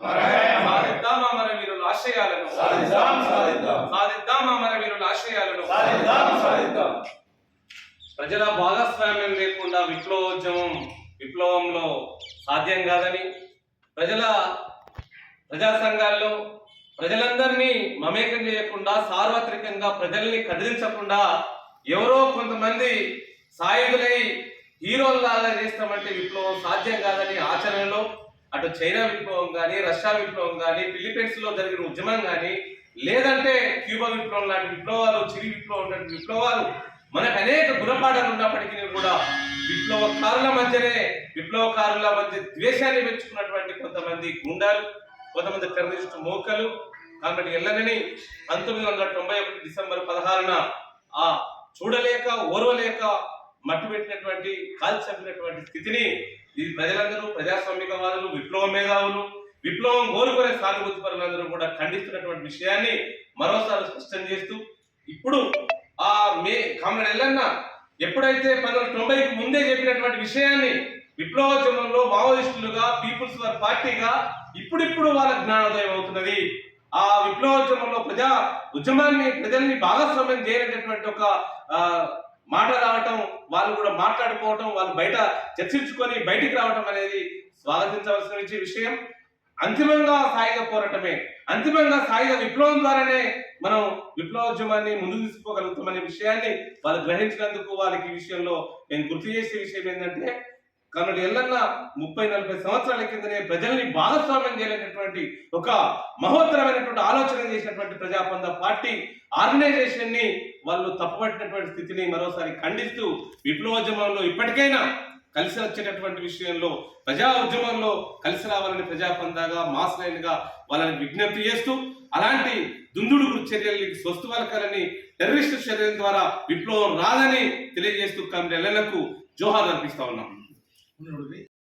సాధిద్దాం అమరవీరుల ఆశయాలను, సాధిద్దాం అమరవీరుల ఆశయాలను. ప్రజల భాగస్వామ్యం లేకుండా విప్లవంలో సాధ్యం కాదని, ప్రజా సంఘాల్లో ప్రజలందరినీ మమేకం చేయకుండా, సార్వత్రికంగా ప్రజల్ని కదిలించకుండా ఎవరో కొంతమంది సాయుధులై హీరోల్లాగా చేస్తామంటే విప్లవం సాధ్యం కాదని ఆచరణలో అటు చైనా విప్లవం కానీ, రష్యా విప్లవం కానీ, ఫిలిప్పీన్స్ లో జరిగిన ఉద్యమం కానీ, లేదంటే క్యూబా విప్లవం లాంటి విప్లవాలు, చిరి విప్లవం లాంటి విప్లవాలు మనకు అనేక గుణపాఠాలు ఉన్నప్పటికీ కూడా విప్లవకారుల మధ్య ద్వేషాన్ని పెంచుకున్నటువంటి కొంతమంది గుండాలు, కొంతమంది టెర్రరిస్ట్ మోకలు కాబట్టి ఎల్లనని 1991 డిసెంబర్ 16న ఆ చూడలేక ఓర్వలేక మట్టుపెట్టినటువంటి కాల్చబడినటువంటి స్థితిని ఈ ప్రజలందరూ, ప్రజాస్వామికవాదులు, విప్లవ మేధావులు, విప్లవం కోరుకునే సానుభూతి పరులందరూ కూడా ఖండిస్తున్నటువంటి విషయాన్ని మరోసారి స్పష్టం చేస్తూ, ఇప్పుడు ఆ కామ్రేడ్ ఎల్లన్న ఎప్పుడైతే 1990కి ముందే చెప్పినటువంటి విషయాన్ని విప్లవోద్యమంలో మావోయిస్టులుగా, పీపుల్స్ వార్ పార్టీగా ఇప్పుడిప్పుడు వాళ్ళ జ్ఞానోదయం అవుతున్నది. ఆ విప్లవోద్యమంలో ప్రజల్ని భాగస్వామ్యం చేయనటువంటి ఒక మాట రావటం, వాళ్ళు కూడా మాట్లాడుకోవటం, వాళ్ళు బయట చర్చించుకొని బయటికి రావటం అనేది స్వాగతించవలసిన విషయం. అంతిమంగా సాయుధ పోరాటమే, అంతిమంగా సాయుధ విప్లవం ద్వారానే మనం విప్లవోద్యమాన్ని ముందుకు తీసుకోగలుగుతామనే విషయాన్ని వాళ్ళు గ్రహించినందుకు వాళ్ళకి ఈ విషయంలో నేను గుర్తు చేసే విషయం ఏంటంటే, కాబట్టి ఎల్లన్న 30-40 సంవత్సరాల కిందనే ప్రజల్ని భాగస్వామ్యం చేయలేనటువంటి ఒక మహోత్తరమైనటువంటి ఆలోచన చేసినటువంటి ప్రజాపంద పార్టీ ఆర్గనైజేషన్ ని వాళ్ళు తప్పుపట్టినటువంటి స్థితిని మరోసారి ఖండిస్తూ, విప్లవోద్యమంలో ఇప్పటికైనా కలిసి వచ్చేటటువంటి విషయంలో, ప్రజా ఉద్యమంలో కలిసి రావాలని ప్రజాపందాగా, మాస్ లైన్ గా వాళ్ళని విజ్ఞప్తి చేస్తూ, అలాంటి దుందుడుకు చర్యల్ని స్వస్తు పలకాలని, టెర్రరిస్టు చర్యల ద్వారా విప్లవం రాదని తెలియజేస్తూ కామ్రేడ్ ఎల్లన్నకు జోహార్ అర్పిస్తా ఉన్నాం.